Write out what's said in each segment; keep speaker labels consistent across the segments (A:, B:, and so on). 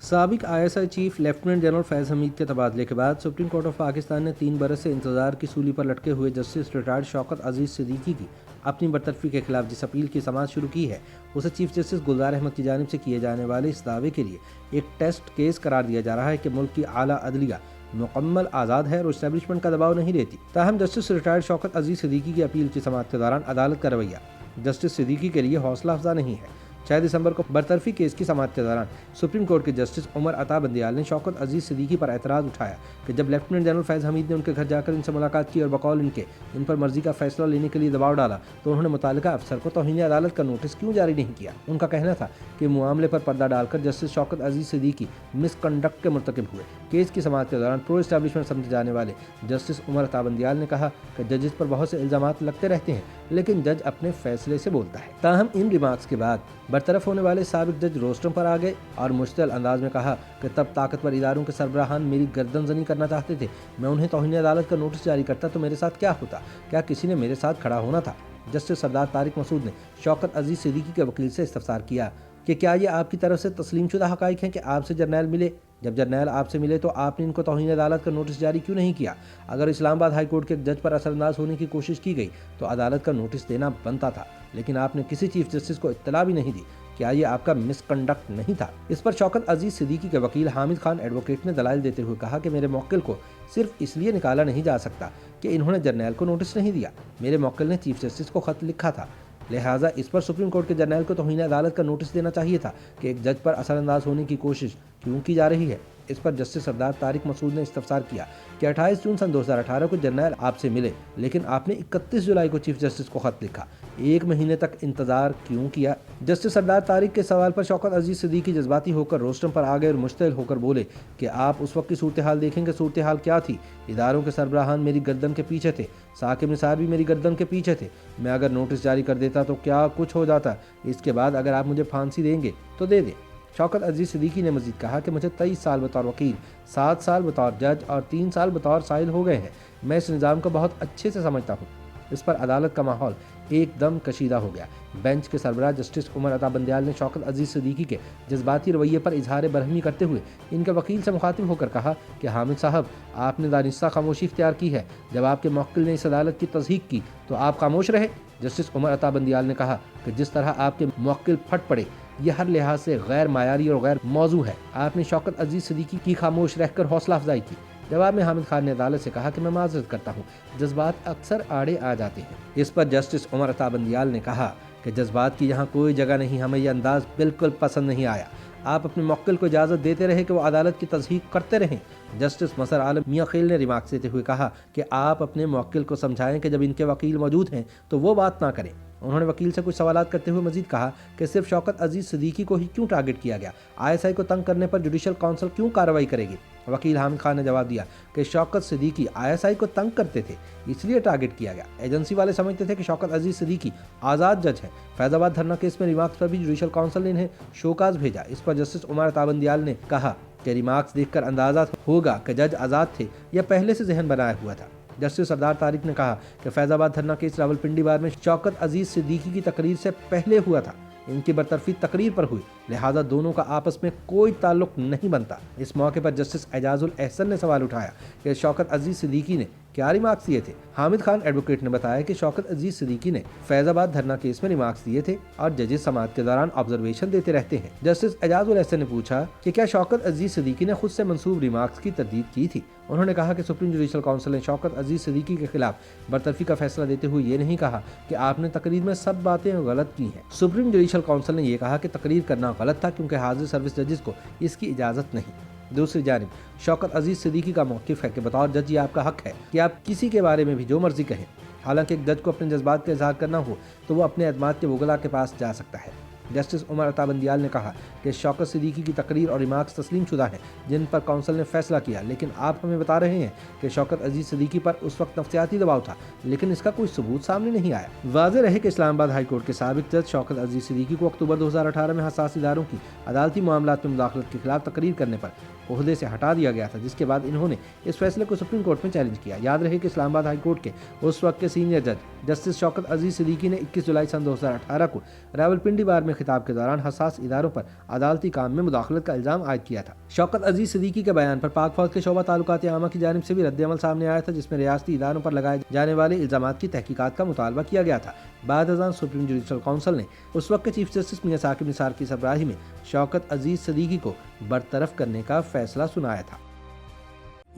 A: سابق ISI chief lieutenant general فیض حمید کے تبادلے کے بعد سپریم کورٹ آف پاکستان نے 3 برس سے انتظار کی سولی پر لٹکے ہوئے جسٹس ریٹائرڈ شوکت عزیز صدیقی کی اپنی برطرفی کے خلاف جس اپیل کی سماعت شروع کی ہے اسے چیف جسٹس گلزار احمد کی جانب سے کیے جانے والے اس دعوے کے لیے ایک ٹیسٹ کیس قرار دیا جا رہا ہے کہ ملک کی اعلیٰ عدلیہ مکمل آزاد ہے اور اسٹیبلشمنٹ کا دباؤ نہیں لیتی۔ تاہم جسٹس ریٹائرڈ شوکت عزیز صدیقی کی اپیل کی سماعت کے دوران عدالت کا رویہ جسٹس صدیقی کے لیے حوصلہ افزا نہیں ہے۔ 6 دسمبر کو برطرفی کیس کی سماعت کے دوران سپریم کورٹ کے جسٹس عمر عطا بندیال نے شوکت عزیز صدیقی پر اعتراض اٹھایا کہ جب لیفٹیننٹ جنرل فیض حمید نے ان کے گھر جا کر ان سے ملاقات کی اور بقول ان کے ان پر مرضی کا فیصلہ لینے کے لیے دباؤ ڈالا تو انہوں نے متعلقہ افسر کو توہین عدالت کا نوٹس کیوں جاری نہیں کیا۔ ان کا کہنا تھا کہ معاملے پر پردہ ڈال کر جسٹس شوکت عزیز صدیقی مس کنڈکٹ کے مرتکب ہوئے۔ کیس کی سماعت کے دوران پرو اسٹیبلشمنٹ سمجھے جانے والے جسٹس عمر عطا بندیال نے کہا کہ ججز پر بہت سے الزامات لگتے رہتے ہیں لیکن جج اپنے فیصلے سے بولتا ہے۔ تاہم ان ریمارکس کے بعد برطرف ہونے والے سابق جج روسٹرم پر آ گئے اور مشتعل انداز میں کہا کہ تب طاقتور اداروں کے سربراہان میری گردن زنی کرنا چاہتے تھے، میں انہیں توہین عدالت کا نوٹس جاری کرتا تو میرے ساتھ کیا ہوتا، کیا کسی نے میرے ساتھ کھڑا ہونا تھا۔ جسٹس سردار طارق مسعود نے شوکت عزیز صدیقی کے وکیل سے استفسار کیا کہ کیا یہ آپ کی طرف سے تسلیم شدہ حقائق ہیں کہ آپ سے جرنیل ملے؟ جب جرنیل آپ سے ملے تو آپ نے ان کو توہین عدالت کا نوٹس جاری کیوں نہیں کیا؟ اگر اسلام آباد ہائی کورٹ کے ایک جج پر اثر انداز ہونے کی کوشش کی گئی تو عدالت کا نوٹس دینا بنتا تھا، لیکن آپ نے کسی چیف جسٹس کو اطلاع بھی نہیں دی۔ کیا یہ آپ کا مس کنڈکٹ نہیں تھا؟ اس پر شوکت عزیز صدیقی کے وکیل حامد خان ایڈوکیٹ نے دلائل دیتے ہوئے کہا کہ میرے موکل کو صرف اس لیے نکالا نہیں جا سکتا کہ انہوں نے جرنیل کو نوٹس نہیں دیا، میرے موکل نے چیف جسٹس کو خط لکھا تھا، لہٰذا اس پر سپریم کورٹ کے جرنیل کو توہین عدالت کا نوٹس دینا چاہیے تھا کہ ایک جج پر اثر انداز ہونے کی کوشش کیوں کی جا رہی ہے۔ اس پر جسٹس سردار طارق مسعود نے استفسار کیا کہ 28 جون سن 2018 کو جرنیل آپ سے ملے لیکن آپ نے 31 جولائی کو چیف جسٹس کو خط لکھا، 1 مہینے تک انتظار کیوں کیا؟ جسٹس سردار طارق کے سوال پر شوکت عزیز صدیقی جذباتی ہو کر روسٹرم پر آ گئے اور مشتعل ہو کر بولے کہ آپ اس وقت کی صورتحال دیکھیں کہ صورتحال کیا تھی، اداروں کے سربراہان میری گردن کے پیچھے تھے، ثاقب نثار بھی میری گردن کے پیچھے تھے، میں اگر نوٹس جاری کر دیتا تو کیا کچھ ہو جاتا، اس کے بعد اگر آپ مجھے پھانسی دیں گے تو دے دیں۔ شوکت عزیز صدیقی نے مزید کہا کہ مجھے 23 سال بطور وکیل، 7 سال بطور جج اور 3 سال بطور سائل ہو گئے ہیں، میں اس نظام کو بہت اچھے سے سمجھتا ہوں۔ اس پر عدالت کا ماحول ایک دم کشیدہ ہو گیا۔ بینچ کے سربراہ جسٹس عمر عطا بندیال نے شوکت عزیز صدیقی کے جذباتی رویے پر اظہار برہمی کرتے ہوئے ان کے وکیل سے مخاطب ہو کر کہا کہ حامد صاحب آپ نے دانستہ خاموشی اختیار کی ہے، جب آپ کے موکل نے اس عدالت کی تصحیح کی تو آپ خاموش رہے۔ جسٹس عمر عطا بندیال نے کہا کہ جس طرح آپ کے موکل پھٹ پڑے یہ ہر لحاظ سے غیر معیاری اور غیر موضوع ہے، آپ نے شوکت عزیز صدیقی کی خاموش رہ کر حوصلہ افزائی کی۔ جواب میں حامد خان نے عدالت سے کہا کہ میں معذرت کرتا ہوں، جذبات اکثر آڑے آ جاتے ہیں۔ اس پر جسٹس عمر عطا بندیال نے کہا کہ جذبات کی یہاں کوئی جگہ نہیں، ہمیں یہ انداز بالکل پسند نہیں آیا، آپ اپنے موکل کو اجازت دیتے رہے کہ وہ عدالت کی تصحیح کرتے رہیں۔ جسٹس مسر عالم میاں خیل نے ریمارکس دیتے ہوئے کہا کہ آپ اپنے موکل کو سمجھائیں کہ جب ان کے وکیل موجود ہیں تو وہ بات نہ کریں۔ انہوں نے وکیل سے کچھ سوالات کرتے ہوئے مزید کہا کہ صرف شوکت عزیز صدیقی کو ہی کیوں ٹارگٹ کیا گیا، ISI کو تنگ کرنے پر جوڈیشل کونسل کیوں کارروائی کرے گی؟ وکیل حامد خان نے جواب دیا کہ شوکت صدیقی ISI کو تنگ کرتے تھے اس لیے ٹارگٹ کیا گیا، ایجنسی والے سمجھتے تھے کہ شوکت عزیز صدیقی آزاد جج ہے۔ فیض آباد دھرنا کیس میں ریمارکس پر بھی جوڈیشل کونسل نے انہیں شوکاز بھیجا۔ اس پر جسٹس عمر عطا بندیال نے کہا کہ ریمارکس دیکھ کر اندازہ ہوگا کہ جج آزاد تھے یا پہلے سے ذہن بنایا ہوا تھا۔ جسٹس سردار طارق نے کہا کہ فیض آباد دھرنا کیس راولپنڈی بار میں شوکت عزیز صدیقی کی تقریر سے پہلے ہوا تھا، ان کی برطرفی تقریر پر ہوئی، لہٰذا دونوں کا آپس میں کوئی تعلق نہیں بنتا۔ اس موقع پر جسٹس اعجاز الاحسن نے سوال اٹھایا کہ شوکت عزیز صدیقی نے کیا ریمارکس دیے تھے؟ حامد خان ایڈوکیٹ نے بتایا کہ شوکت عزیز صدیقی نے فیض آباد دھرنا کیس میں ریمارکس دیے تھے اور ججز سماعت کے دوران آبزرویشن دیتے رہتے ہیں۔ جسٹس اعجاز الاحسن نے پوچھا کہ کیا شوکت عزیز صدیقی نے خود سے منسوب ریمارکس کی تردید کی تھی؟ انہوں نے کہا کہ سپریم جوڈیشل کونسل نے شوکت عزیز صدیقی کے خلاف برطرفی کا فیصلہ دیتے ہوئے یہ نہیں کہا کہ آپ نے تقریر میں سب باتیں غلط کی ہیں۔ سپریم جوڈیشل کونسل نے یہ کہا کہ تقریر کرنا غلط تھا کیونکہ حاضر سروس ججز کو اس کی اجازت نہیں۔ دوسری جانب شوکت عزیز صدیقی کا موقف ہے کہ بطور جج یہ آپ کا حق ہے کہ آپ کسی کے بارے میں بھی جو مرضی کہیں، حالانکہ ایک جج کو اپنے جذبات کا اظہار کرنا ہو تو وہ اپنے اعتماد کے وکلاء کے پاس جا سکتا ہے۔ جسٹس عمر عطا بندیال نے کہا کہ شوکت صدیقی کی تقریر اور ریمارکس تسلیم شدہ ہیں جن پر کونسل نے فیصلہ کیا، لیکن آپ ہمیں بتا رہے ہیں کہ شوکت عزیز صدیقی پر اس وقت نفسیاتی دباؤ تھا لیکن اس کا کوئی ثبوت سامنے نہیں آیا۔ واضح رہے کہ اسلام آباد ہائی کورٹ کے سابق جج شوکت عزیز صدیقی کو اکتوبر 2018 میں حساس اداروں کی عدالتی معاملات میں مداخلت کے خلاف تقریر کرنے پر عہدے سے ہٹا دیا گیا تھا، جس کے بعد انہوں نے اس فیصلے کو سپریم کورٹ میں چیلنج کیا۔ یاد رہے کہ اسلام آباد ہائی کورٹ کے اس وقت کے سینئر جج جسٹس شوکت عزیز صدیقی نے 21 جولائی سن 2018 کو راولپنڈی بار میں خطاب کے دوران حساس اداروں پر عدالتی کام میں مداخلت کا الزام عائد کیا تھا۔ شوکت عزیز صدیقی کے بیان پر پاک فوج کے شعبہ تعلقات عامہ کی جانب سے بھی رد عمل سامنے آیا تھا، جس میں ریاستی اداروں پر لگائے جانے والے الزامات کی تحقیقات کا مطالبہ کیا گیا تھا۔ بعد ازاں سپریم جوڈیشل کونسل نے اس وقت کے چیف جسٹس میاں ثاقب نثار کی سربراہی میں شوکت عزیز صدیقی کو برطرف کرنے کا فیصلہ سنایا تھا۔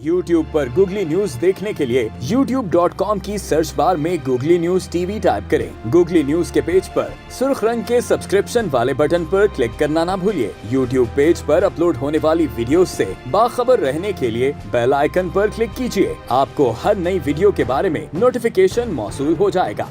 B: YouTube پر گوگلی نیوز دیکھنے کے لیے youtube.com کی سرچ بار میں googly news T V type کریں۔ گوگلی نیوز کے پیج پر سرخ رنگ کے سبسکرپشن والے بٹن پر کلک کرنا نہ بھولیے۔ YouTube پیج پر اپلوڈ ہونے والی ویڈیوز سے باخبر رہنے کے لیے بیل آئیکن پر کلک کیجیے۔ آپ کو ہر نئی ویڈیو کے بارے میں نوٹیفیکیشن موصول ہو جائے گا۔